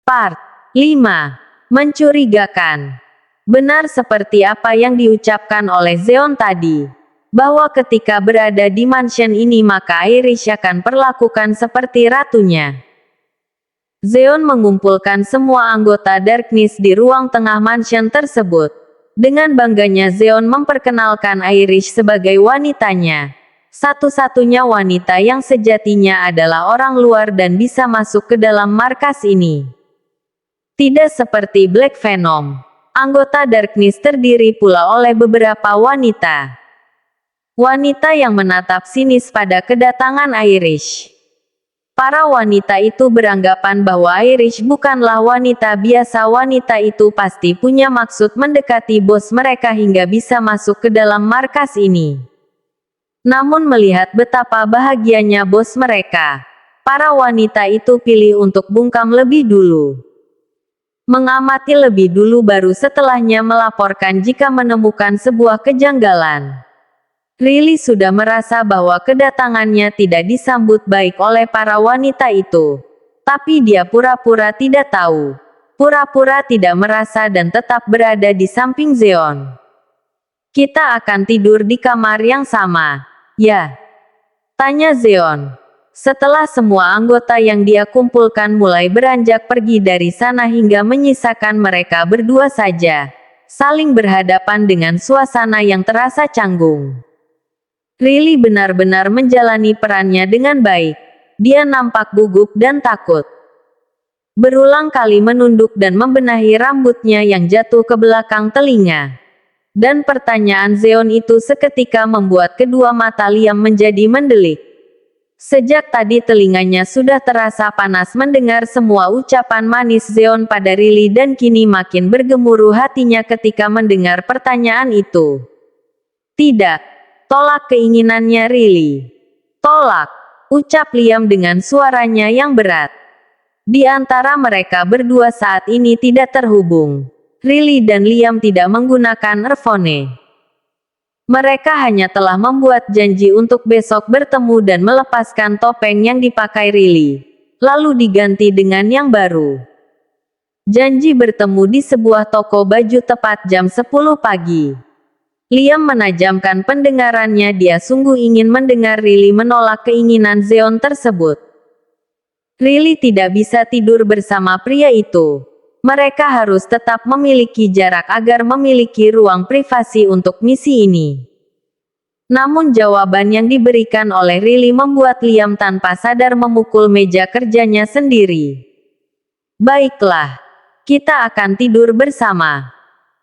Part 5. Mencurigakan. Benar seperti apa yang diucapkan oleh Zeon tadi, bahwa ketika berada di mansion ini maka Irish akan perlakukan seperti ratunya. Zeon mengumpulkan semua anggota Darkness di ruang tengah mansion tersebut. Dengan bangganya Zeon memperkenalkan Irish sebagai wanitanya. Satu-satunya wanita yang sejatinya adalah orang luar dan bisa masuk ke dalam markas ini. Tidak seperti Black Venom, anggota Darkness terdiri pula oleh beberapa wanita. Wanita yang menatap sinis pada kedatangan Irish. Para wanita itu beranggapan bahwa Irish bukanlah wanita biasa. Wanita itu pasti punya maksud mendekati bos mereka hingga bisa masuk ke dalam markas ini. Namun melihat betapa bahagianya bos mereka, para wanita itu pilih untuk bungkam lebih dulu. Mengamati lebih dulu baru setelahnya melaporkan jika menemukan sebuah kejanggalan. Riley sudah merasa bahwa kedatangannya tidak disambut baik oleh para wanita itu. Tapi dia pura-pura tidak tahu. Pura-pura tidak merasa dan tetap berada di samping Zeon. Kita akan tidur di kamar yang sama, ya? Tanya Zeon. Setelah semua anggota yang dia kumpulkan mulai beranjak pergi dari sana hingga menyisakan mereka berdua saja, saling berhadapan dengan suasana yang terasa canggung. Riley benar-benar menjalani perannya dengan baik. Dia nampak gugup dan takut. Berulang kali menunduk dan membenahi rambutnya yang jatuh ke belakang telinga. Dan pertanyaan Zeon itu seketika membuat kedua mata Liam menjadi mendelik. Sejak tadi telinganya sudah terasa panas mendengar semua ucapan manis Zeon pada Riley dan kini makin bergemuruh hatinya ketika mendengar pertanyaan itu. Tidak. Tolak keinginannya Riley. Tolak, ucap Liam dengan suaranya yang berat. Di antara mereka berdua saat ini tidak terhubung. Riley dan Liam tidak menggunakan earphone. Mereka hanya telah membuat janji untuk besok bertemu dan melepaskan topeng yang dipakai Riley, lalu diganti dengan yang baru. Janji bertemu di sebuah toko baju tepat jam 10 pagi. Liam menajamkan pendengarannya. Dia sungguh ingin mendengar Riley menolak keinginan Zeon tersebut. Riley tidak bisa tidur bersama pria itu. Mereka harus tetap memiliki jarak agar memiliki ruang privasi untuk misi ini. Namun jawaban yang diberikan oleh Riley membuat Liam tanpa sadar memukul meja kerjanya sendiri. Baiklah, kita akan tidur bersama.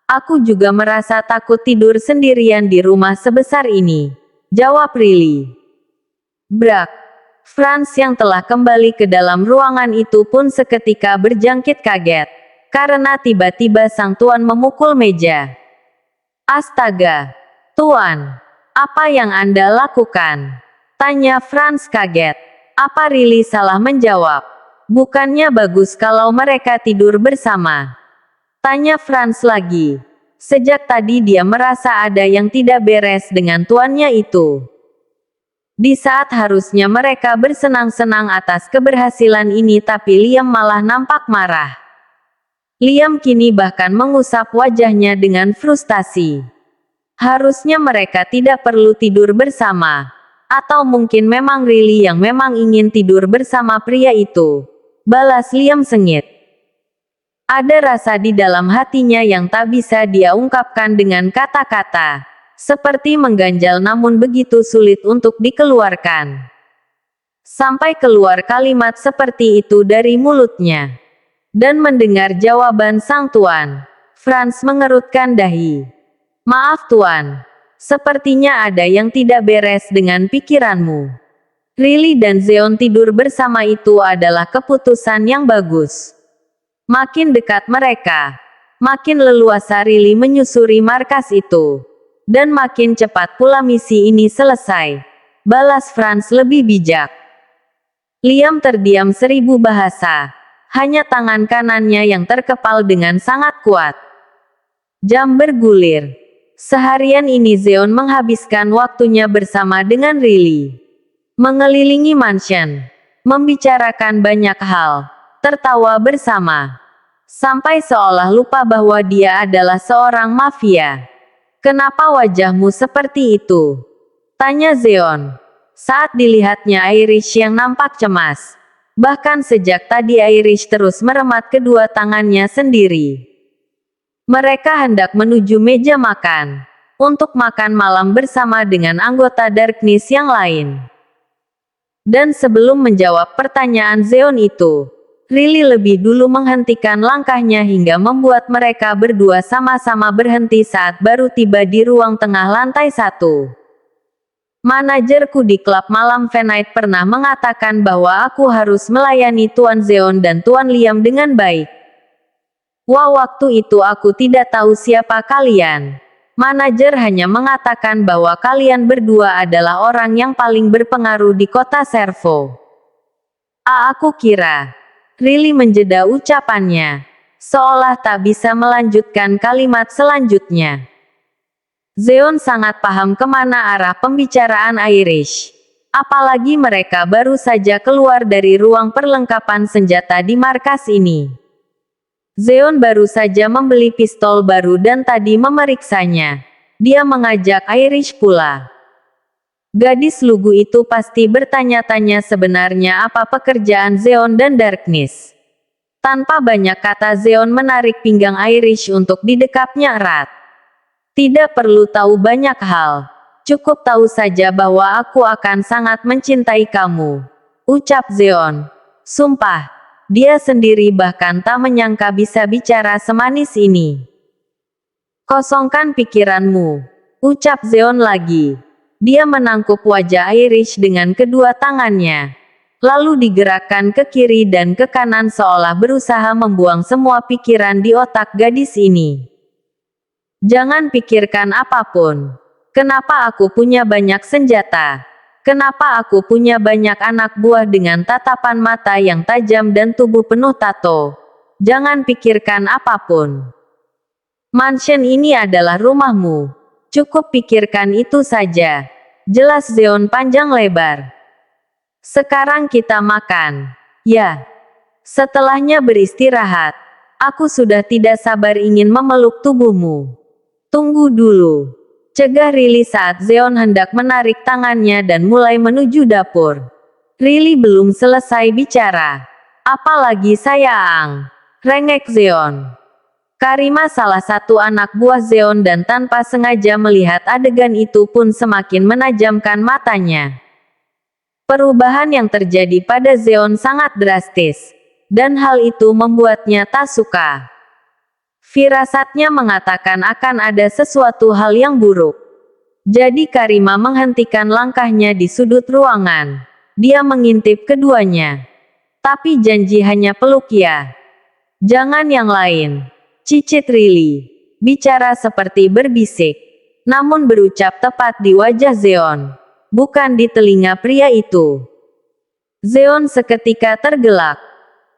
Aku juga merasa takut tidur sendirian di rumah sebesar ini, jawab Riley. Brak. Franz yang telah kembali ke dalam ruangan itu pun seketika berjangkit kaget. Karena tiba-tiba sang tuan memukul meja. Astaga, tuan, apa yang Anda lakukan? Tanya Franz kaget. Apa Riley salah menjawab? Bukannya bagus kalau mereka tidur bersama? Tanya Franz lagi. Sejak tadi dia merasa ada yang tidak beres dengan tuannya itu. Di saat harusnya mereka bersenang-senang atas keberhasilan ini tapi Liam malah nampak marah. Liam kini bahkan mengusap wajahnya dengan frustasi. Harusnya mereka tidak perlu tidur bersama. Atau mungkin memang Riley yang memang ingin tidur bersama pria itu. Balas Liam sengit. Ada rasa di dalam hatinya yang tak bisa dia ungkapkan dengan kata-kata. Seperti mengganjal namun begitu sulit untuk dikeluarkan. Sampai keluar kalimat seperti itu dari mulutnya. Dan mendengar jawaban sang tuan, Franz mengerutkan dahi. Maaf tuan, sepertinya ada yang tidak beres dengan pikiranmu. Riley dan Zeon tidur bersama itu adalah keputusan yang bagus. Makin dekat mereka, makin leluasa Riley menyusuri markas itu. Dan makin cepat pula misi ini selesai. Balas Franz lebih bijak. Liam terdiam 1000 bahasa. Hanya tangan kanannya yang terkepal dengan sangat kuat. Jam bergulir. Seharian ini Zeon menghabiskan waktunya bersama dengan Riley. Mengelilingi mansion. Membicarakan banyak hal. tertawa bersama. Sampai seolah lupa bahwa dia adalah seorang mafia. "Kenapa wajahmu seperti itu?" tanya Zeon. Saat dilihatnya Irish yang nampak cemas. Bahkan sejak tadi Irish terus meremat kedua tangannya sendiri. Mereka hendak menuju meja makan. Untuk makan malam bersama dengan anggota Darkness yang lain. Dan sebelum menjawab pertanyaan Zeon itu, Riley lebih dulu menghentikan langkahnya hingga membuat mereka berdua sama-sama berhenti saat baru tiba di ruang tengah lantai 1. "Manajerku di klub malam Venite pernah mengatakan bahwa aku harus melayani Tuan Zeon dan Tuan Liam dengan baik. Wah, waktu itu aku tidak tahu siapa kalian. Manajer hanya mengatakan bahwa kalian berdua adalah orang yang paling berpengaruh di kota Servo." Aku kira." Riley menjeda ucapannya, seolah tak bisa melanjutkan kalimat selanjutnya. Zeon sangat paham kemana arah pembicaraan Irish. Apalagi mereka baru saja keluar dari ruang perlengkapan senjata di markas ini. Zeon baru saja membeli pistol baru dan tadi memeriksanya. Dia mengajak Irish pula. Gadis lugu itu pasti bertanya-tanya sebenarnya apa pekerjaan Zeon dan Darkness. Tanpa banyak kata Zeon menarik pinggang Irish untuk didekapnya erat. "Tidak perlu tahu banyak hal. Cukup tahu saja bahwa aku akan sangat mencintai kamu," ucap Zeon. Sumpah, dia sendiri bahkan tak menyangka bisa bicara semanis ini. "Kosongkan pikiranmu," ucap Zeon lagi. Dia menangkup wajah Irish dengan kedua tangannya. Lalu digerakkan ke kiri dan ke kanan seolah berusaha membuang semua pikiran di otak gadis ini. "Jangan pikirkan apapun. Kenapa aku punya banyak senjata? Kenapa aku punya banyak anak buah dengan tatapan mata yang tajam dan tubuh penuh tato? Jangan pikirkan apapun. Mansion ini adalah rumahmu. Cukup pikirkan itu saja," jelas Zeon panjang lebar. "Sekarang kita makan." "Ya." Setelahnya beristirahat. "Aku sudah tidak sabar ingin memeluk tubuhmu." "Tunggu dulu," cegah Riley saat Zeon hendak menarik tangannya dan mulai menuju dapur. Riley belum selesai bicara. "Apalagi sayang," rengek Zeon. Karima salah satu anak buah Zeon dan tanpa sengaja melihat adegan itu pun semakin menajamkan matanya. Perubahan yang terjadi pada Zeon sangat drastis. Dan hal itu membuatnya tak suka. Firasatnya mengatakan akan ada sesuatu hal yang buruk. Jadi Karima menghentikan langkahnya di sudut ruangan. Dia mengintip keduanya. "Tapi janji hanya peluk ya. Jangan yang lain," cicit Riley. Bicara seperti berbisik. Namun berucap tepat di wajah Zeon. Bukan di telinga pria itu. Zeon seketika tergelak.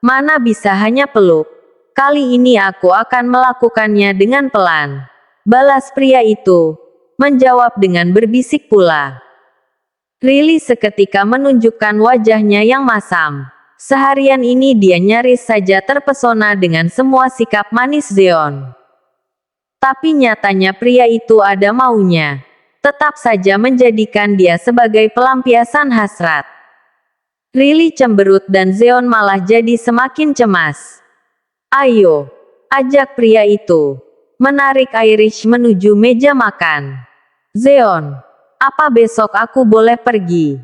"Mana bisa hanya peluk. Kali ini aku akan melakukannya dengan pelan," balas pria itu. Menjawab dengan berbisik pula. Riley seketika menunjukkan wajahnya yang masam. Seharian ini dia nyaris saja terpesona dengan semua sikap manis Zeon. Tapi nyatanya pria itu ada maunya. Tetap saja menjadikan dia sebagai pelampiasan hasrat. Riley cemberut dan Zeon malah jadi semakin cemas. "Ayo," ajak pria itu. Menarik Irish menuju meja makan. "Zeon, apa besok aku boleh pergi?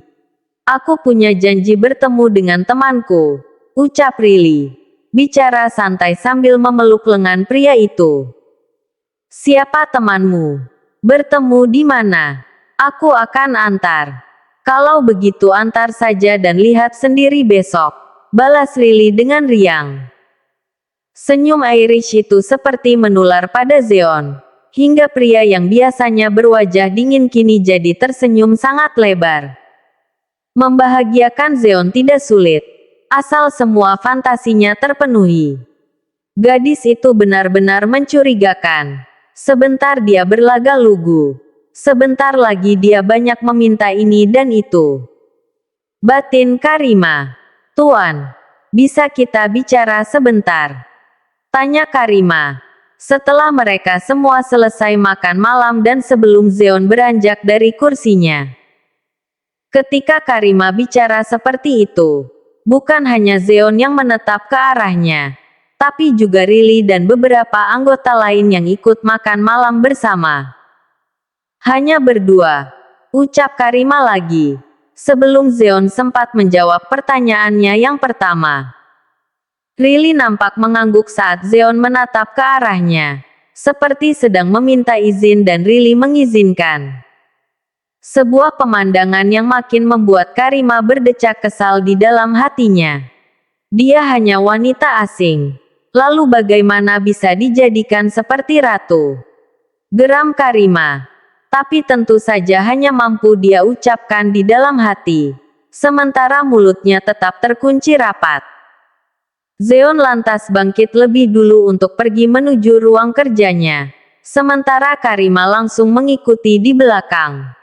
Aku punya janji bertemu dengan temanku," ucap Riley. Bicara santai sambil memeluk lengan pria itu. "Siapa temanmu? Bertemu di mana? Aku akan antar." "Kalau begitu antar saja dan lihat sendiri besok," balas Riley dengan riang. Senyum Irish itu seperti menular pada Zeon. Hingga pria yang biasanya berwajah dingin kini jadi tersenyum sangat lebar. Membahagiakan Zeon tidak sulit. Asal semua fantasinya terpenuhi. Gadis itu benar-benar mencurigakan. Sebentar dia berlaga lugu. Sebentar lagi dia banyak meminta ini dan itu. Batin Karima. "Tuan, bisa kita bicara sebentar? Tanya Karima. Setelah mereka semua selesai makan malam dan sebelum Zeon beranjak dari kursinya. Ketika Karima bicara seperti itu, bukan hanya Zeon yang menetap ke arahnya, tapi juga Riley dan beberapa anggota lain yang ikut makan malam bersama. Hanya berdua, ucap Karima lagi, sebelum Zeon sempat menjawab pertanyaannya yang pertama. Riley nampak mengangguk saat Zeon menatap ke arahnya, seperti sedang meminta izin dan Riley mengizinkan. Sebuah pemandangan yang makin membuat Karima berdecak kesal di dalam hatinya. Dia hanya wanita asing. Lalu bagaimana bisa dijadikan seperti ratu? Geram Karima. Tapi tentu saja hanya mampu dia ucapkan di dalam hati. Sementara mulutnya tetap terkunci rapat. Zeon lantas bangkit lebih dulu untuk pergi menuju ruang kerjanya. Sementara Karima langsung mengikuti di belakang.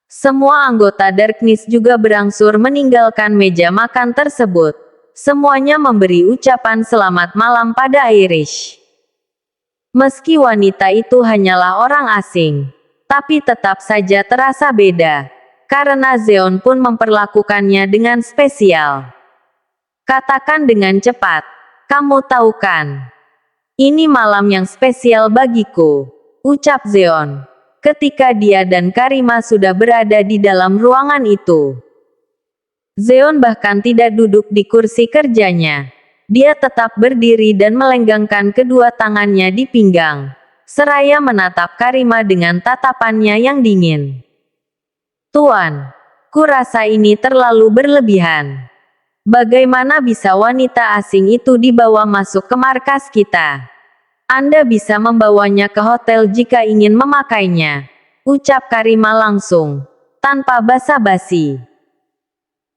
Semua anggota Darkness juga berangsur meninggalkan meja makan tersebut. Semuanya memberi ucapan selamat malam pada Irish. Meski wanita itu hanyalah orang asing, tapi tetap saja terasa beda, karena Zeon pun memperlakukannya dengan spesial. Katakan dengan cepat, kamu tahu kan? Ini malam yang spesial bagiku, ucap Zeon. Ketika dia dan Karima sudah berada di dalam ruangan itu. Zeon bahkan tidak duduk di kursi kerjanya. Dia tetap berdiri dan melenggangkan kedua tangannya di pinggang, seraya menatap Karima dengan tatapannya yang dingin. Tuan, kurasa ini terlalu berlebihan. Bagaimana bisa wanita asing itu dibawa masuk ke markas kita? Anda bisa membawanya ke hotel jika ingin memakainya, ucap Karima langsung, tanpa basa-basi.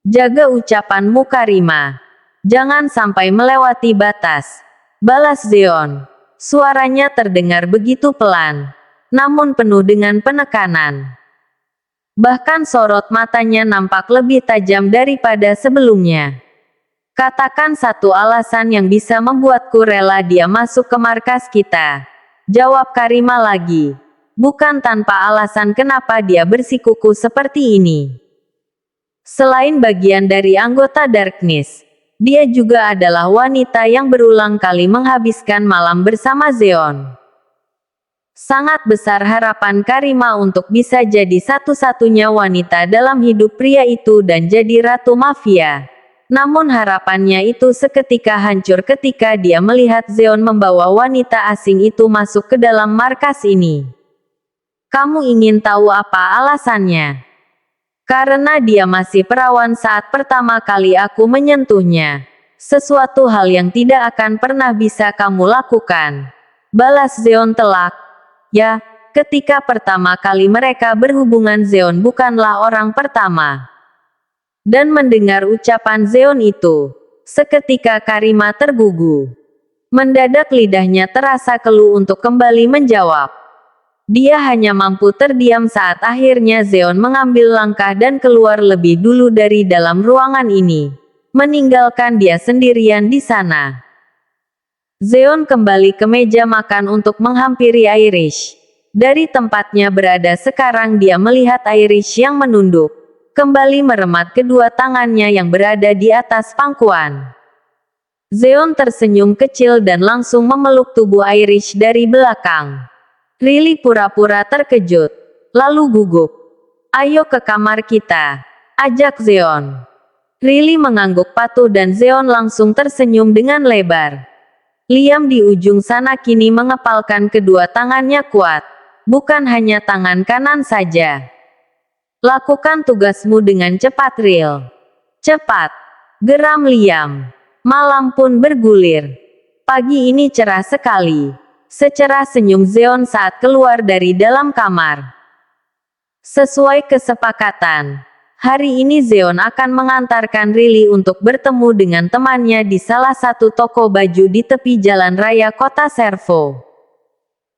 Jaga ucapanmu Karima. Jangan sampai melewati batas, balas Zeon. Suaranya terdengar begitu pelan, namun penuh dengan penekanan. Bahkan sorot matanya nampak lebih tajam daripada sebelumnya. Katakan satu alasan yang bisa membuatku rela dia masuk ke markas kita. Jawab Karima lagi. Bukan tanpa alasan kenapa dia bersikuku seperti ini. Selain bagian dari anggota Darkness, dia juga adalah wanita yang berulang kali menghabiskan malam bersama Zeon. Sangat besar harapan Karima untuk bisa jadi satu-satunya wanita dalam hidup pria itu dan jadi ratu mafia. Namun harapannya itu seketika hancur ketika dia melihat Zeon membawa wanita asing itu masuk ke dalam markas ini. Kamu ingin tahu apa alasannya? Karena dia masih perawan saat pertama kali aku menyentuhnya. Sesuatu hal yang tidak akan pernah bisa kamu lakukan. Balas Zeon telak. Ya, ketika pertama kali mereka berhubungan Zeon bukanlah orang pertama. Dan mendengar ucapan Zeon itu, seketika Karima tergugu. Mendadak lidahnya terasa keluh untuk kembali menjawab. Dia hanya mampu terdiam saat akhirnya Zeon mengambil langkah dan keluar lebih dulu dari dalam ruangan ini, meninggalkan dia sendirian di sana. Zeon kembali ke meja makan untuk menghampiri Irish. Dari tempatnya berada sekarang dia melihat Irish yang menunduk, kembali meremat kedua tangannya yang berada di atas pangkuan. Zeon tersenyum kecil dan langsung memeluk tubuh Irish dari belakang. Riley pura-pura terkejut, lalu gugup. Ayo ke kamar kita, ajak Zeon. Riley mengangguk patuh dan Zeon langsung tersenyum dengan lebar. Liam di ujung sana kini mengepalkan kedua tangannya kuat. Bukan hanya tangan kanan saja. Lakukan tugasmu dengan cepat Ril. Cepat. Geram Liam. Malam pun bergulir. Pagi ini cerah sekali. Secerah senyum Zeon saat keluar dari dalam kamar. Sesuai kesepakatan. Hari ini Zeon akan mengantarkan Riley untuk bertemu dengan temannya di salah satu toko baju di tepi jalan raya kota Servo.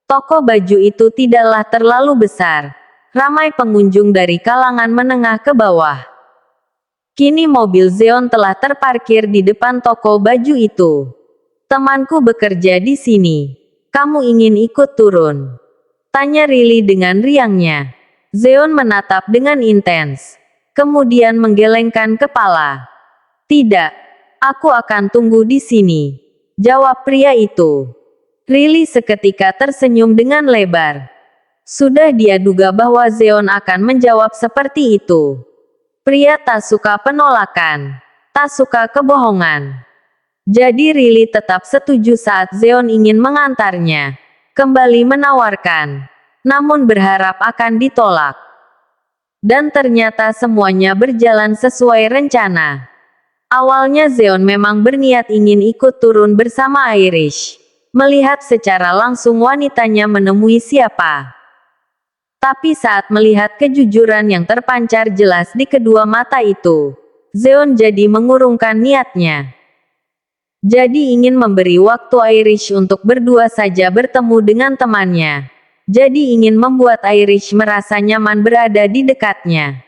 Toko baju itu tidaklah terlalu besar. Ramai pengunjung dari kalangan menengah ke bawah. Kini mobil Zeon telah terparkir di depan toko baju itu. Temanku bekerja di sini. Kamu ingin ikut turun? Tanya Riley dengan riangnya. Zeon menatap dengan intens. Kemudian menggelengkan kepala. Tidak, aku akan tunggu di sini, jawab pria itu. Riley seketika tersenyum dengan lebar. Sudah dia duga bahwa Zeon akan menjawab seperti itu. Pria tak suka penolakan, tak suka kebohongan. Jadi Riley tetap setuju saat Zeon ingin mengantarnya. Kembali menawarkan, namun berharap akan ditolak. Dan ternyata semuanya berjalan sesuai rencana. Awalnya Zeon memang berniat ingin ikut turun bersama Irish. Melihat secara langsung wanitanya menemui siapa. Tapi saat melihat kejujuran yang terpancar jelas di kedua mata itu, Zeon jadi mengurungkan niatnya. Jadi ingin memberi waktu Irish untuk berdua saja bertemu dengan temannya. Jadi ingin membuat Irish merasa nyaman berada di dekatnya.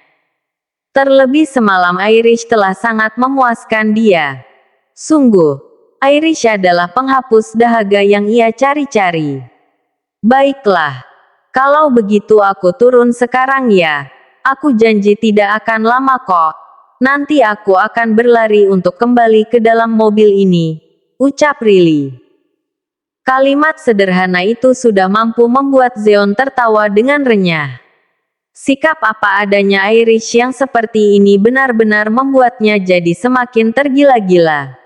Terlebih semalam Irish telah sangat memuaskan dia. Sungguh, Irish adalah penghapus dahaga yang ia cari-cari. Baiklah, kalau begitu aku turun sekarang ya. Aku janji tidak akan lama kok. Nanti aku akan berlari untuk kembali ke dalam mobil ini, ucap Riley. Kalimat sederhana itu sudah mampu membuat Zeon tertawa dengan renyah. Sikap apa adanya Irish yang seperti ini benar-benar membuatnya jadi semakin tergila-gila.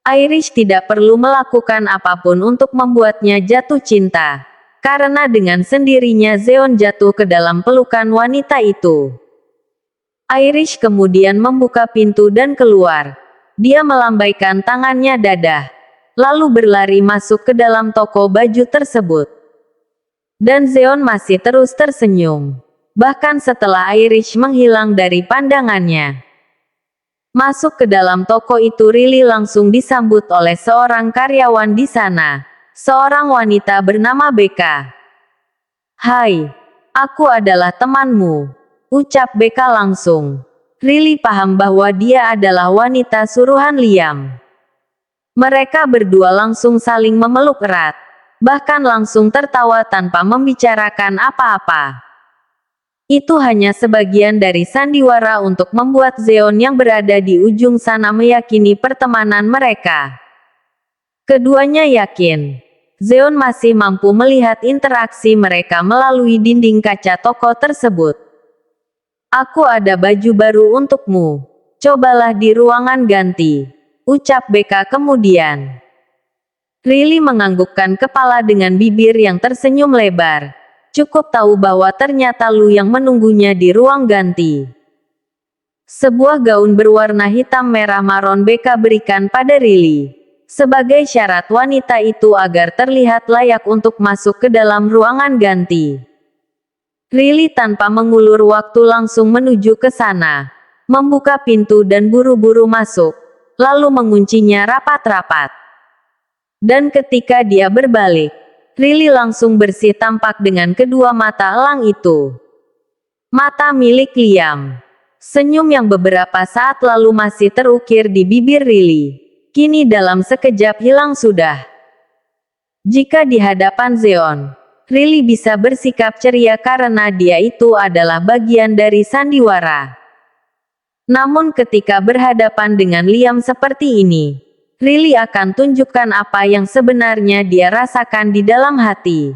Irish tidak perlu melakukan apapun untuk membuatnya jatuh cinta, karena dengan sendirinya Zeon jatuh ke dalam pelukan wanita itu. Irish kemudian membuka pintu dan keluar. Dia melambaikan tangannya dadah, lalu berlari masuk ke dalam toko baju tersebut. Dan Zeon masih terus tersenyum, bahkan setelah Irish menghilang dari pandangannya. Masuk ke dalam toko itu Riley langsung disambut oleh seorang karyawan di sana, seorang wanita bernama Becca. Hai, aku adalah temanmu, ucap Becca langsung. Riley paham bahwa dia adalah wanita suruhan Liam. Mereka berdua langsung saling memeluk erat, bahkan langsung tertawa tanpa membicarakan apa-apa. Itu hanya sebagian dari sandiwara untuk membuat Zeon yang berada di ujung sana meyakini pertemanan mereka. Keduanya yakin, Zeon masih mampu melihat interaksi mereka melalui dinding kaca toko tersebut. Aku ada baju baru untukmu. Cobalah di ruangan ganti, ucap Becca kemudian. Riley menganggukkan kepala dengan bibir yang tersenyum lebar. Cukup tahu bahwa ternyata Lu yang menunggunya di ruang ganti. Sebuah gaun berwarna hitam merah maron Becca berikan pada Riley, sebagai syarat wanita itu agar terlihat layak untuk masuk ke dalam ruangan ganti. Riley tanpa mengulur waktu langsung menuju ke sana, membuka pintu dan buru-buru masuk, lalu menguncinya rapat-rapat. Dan ketika dia berbalik, Riley langsung bersih tampak dengan kedua mata elang itu. Mata milik Liam. Senyum yang beberapa saat lalu masih terukir di bibir Riley, kini dalam sekejap hilang sudah. Jika di hadapan Zeon, Riley bisa bersikap ceria karena dia itu adalah bagian dari sandiwara. Namun ketika berhadapan dengan Liam seperti ini, Riley akan tunjukkan apa yang sebenarnya dia rasakan di dalam hati.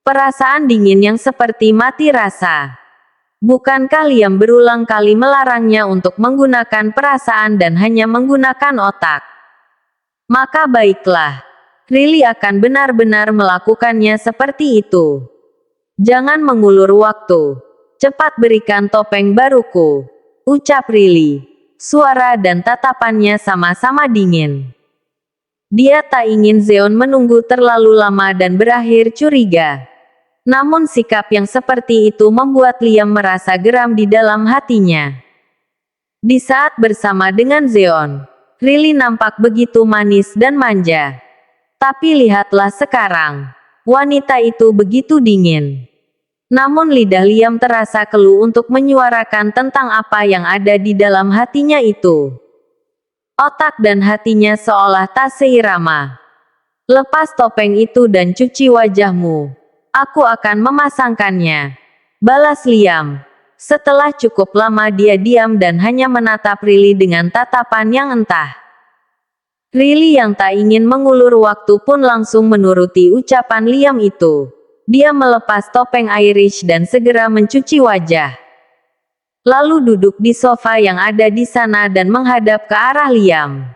Perasaan dingin yang seperti mati rasa. Bukankah Liam berulang kali melarangnya untuk menggunakan perasaan dan hanya menggunakan otak? Maka baiklah, Riley akan benar-benar melakukannya seperti itu. Jangan mengulur waktu. Cepat berikan topeng baruku, ucap Riley. Suara dan tatapannya sama-sama dingin. Dia tak ingin Zeon menunggu terlalu lama dan berakhir curiga. Namun sikap yang seperti itu membuat Liam merasa geram di dalam hatinya. Di saat bersama dengan Zeon, Riley nampak begitu manis dan manja. Tapi lihatlah sekarang, wanita itu begitu dingin. Namun lidah Liam terasa keluh untuk menyuarakan tentang apa yang ada di dalam hatinya itu. Otak dan hatinya seolah tak seirama. Lepas topeng itu dan cuci wajahmu. Aku akan memasangkannya, balas Liam. Setelah cukup lama dia diam dan hanya menatap Riley dengan tatapan yang entah. Riley yang tak ingin mengulur waktu pun langsung menuruti ucapan Liam itu. Dia melepas topeng Irish dan segera mencuci wajah. Lalu duduk di sofa yang ada di sana dan menghadap ke arah Liam.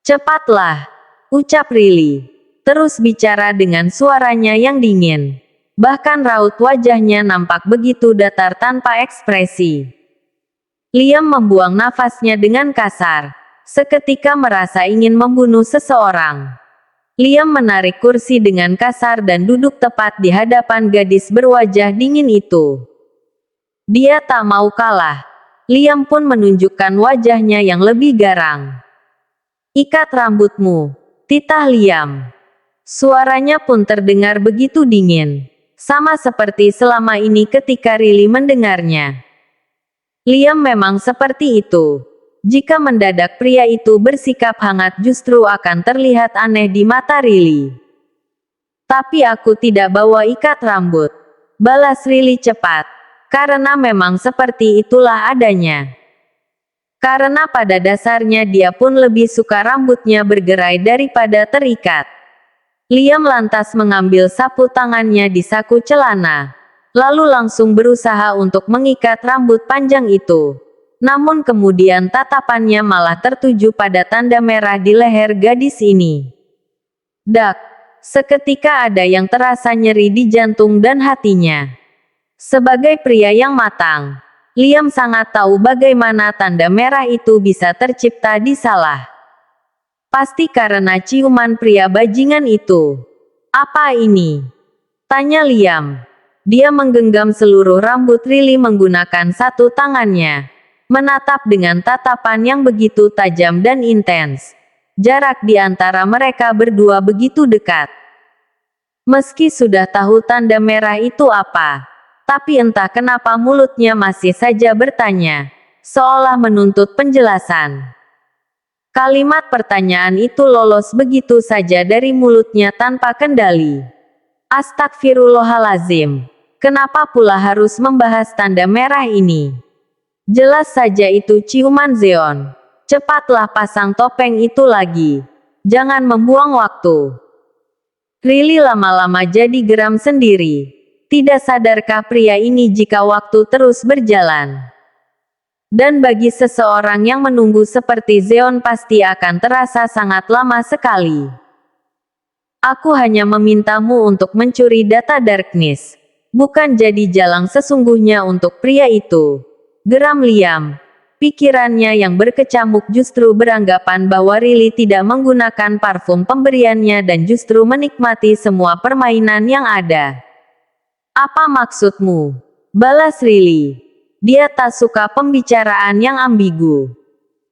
"Cepatlah," ucap Riley. Terus bicara dengan suaranya yang dingin. Bahkan raut wajahnya nampak begitu datar tanpa ekspresi. Liam membuang nafasnya dengan kasar. Seketika merasa ingin membunuh seseorang. Liam menarik kursi dengan kasar dan duduk tepat di hadapan gadis berwajah dingin itu. Dia tak mau kalah. Liam pun menunjukkan wajahnya yang lebih garang. "Ikat rambutmu," titah Liam. Suaranya pun terdengar begitu dingin. Sama seperti selama ini ketika Riley mendengarnya. Liam memang seperti itu. Jika mendadak pria itu bersikap hangat justru akan terlihat aneh di mata Riley. "Tapi aku tidak bawa ikat rambut," balas Riley cepat. Karena memang seperti itulah adanya. Karena pada dasarnya dia pun lebih suka rambutnya bergerai daripada terikat. Liam lantas mengambil sapu tangannya di saku celana. Lalu langsung berusaha untuk mengikat rambut panjang itu. Namun kemudian tatapannya malah tertuju pada tanda merah di leher gadis ini. Dak! Seketika ada yang terasa nyeri di jantung dan hatinya. Sebagai pria yang matang, Liam sangat tahu bagaimana tanda merah itu bisa tercipta di Salah. Pasti karena ciuman pria bajingan itu. "Apa ini?" tanya Liam. Dia menggenggam seluruh rambut Riley menggunakan satu tangannya. Menatap dengan tatapan yang begitu tajam dan intens. Jarak di antara mereka berdua begitu dekat. Meski sudah tahu tanda merah itu apa, tapi entah kenapa mulutnya masih saja bertanya, seolah menuntut penjelasan. Kalimat pertanyaan itu lolos begitu saja dari mulutnya tanpa kendali. "Astagfirullahalazim. Kenapa pula harus membahas tanda merah ini? Jelas saja itu ciuman Zeon. Cepatlah pasang topeng itu lagi. Jangan membuang waktu." Riley lama-lama jadi geram sendiri. Tidak sadarkah pria ini jika waktu terus berjalan? Dan bagi seseorang yang menunggu seperti Zeon pasti akan terasa sangat lama sekali. "Aku hanya memintamu untuk mencuri data Darkness. Bukan jadi jalang sesungguhnya untuk pria itu," geram Liam. Pikirannya yang berkecamuk justru beranggapan bahwa Riley tidak menggunakan parfum pemberiannya dan justru menikmati semua permainan yang ada. "Apa maksudmu?" balas Riley. Dia tak suka pembicaraan yang ambigu.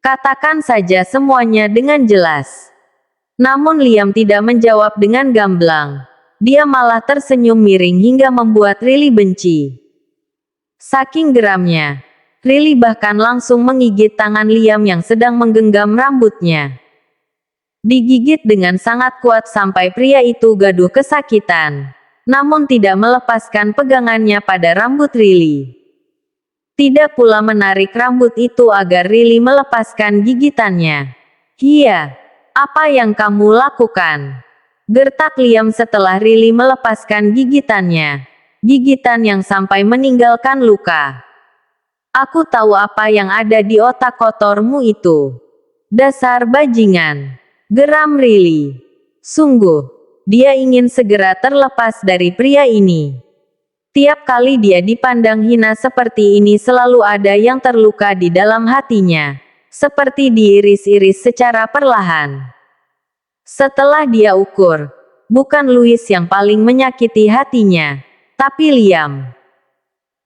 "Katakan saja semuanya dengan jelas." Namun Liam tidak menjawab dengan gamblang. Dia malah tersenyum miring hingga membuat Riley benci. Saking geramnya, Riley bahkan langsung menggigit tangan Liam yang sedang menggenggam rambutnya. Digigit dengan sangat kuat sampai pria itu gaduh kesakitan. Namun tidak melepaskan pegangannya pada rambut Riley. Tidak pula menarik rambut itu agar Riley melepaskan gigitannya. "Hia, apa yang kamu lakukan?" gertak Liam setelah Riley melepaskan gigitannya. Gigitan yang sampai meninggalkan luka. "Aku tahu apa yang ada di otak kotormu itu. Dasar bajingan," geram Riley. Sungguh, dia ingin segera terlepas dari pria ini. Tiap kali dia dipandang hina seperti ini selalu ada yang terluka di dalam hatinya. Seperti diiris-iris secara perlahan. Setelah dia ukur, bukan Louis yang paling menyakiti hatinya, tapi Liam.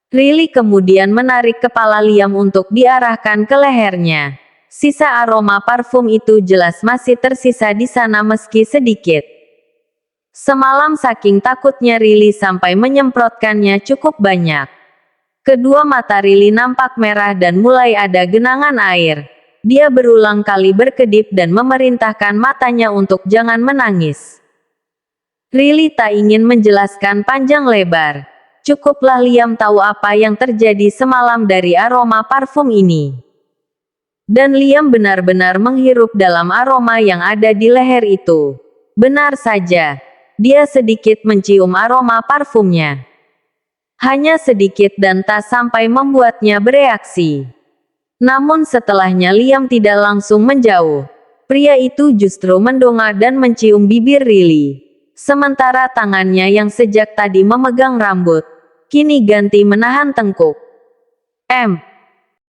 Riley kemudian menarik kepala Liam untuk diarahkan ke lehernya. Sisa aroma parfum itu jelas masih tersisa di sana meski sedikit. Semalam saking takutnya Rili sampai menyemprotkannya cukup banyak. Kedua mata Rili nampak merah dan mulai ada genangan air. Dia berulang kali berkedip dan memerintahkan matanya untuk jangan menangis. Rili tak ingin menjelaskan panjang lebar. Cukuplah Liam tahu apa yang terjadi semalam dari aroma parfum ini. Dan Liam benar-benar menghirup dalam aroma yang ada di leher itu. Benar saja. Dia sedikit mencium aroma parfumnya. Hanya sedikit dan tak sampai membuatnya bereaksi. Namun setelahnya Liam tidak langsung menjauh. Pria itu justru mendongak dan mencium bibir Rili. Sementara tangannya yang sejak tadi memegang rambut, kini ganti menahan tengkuk.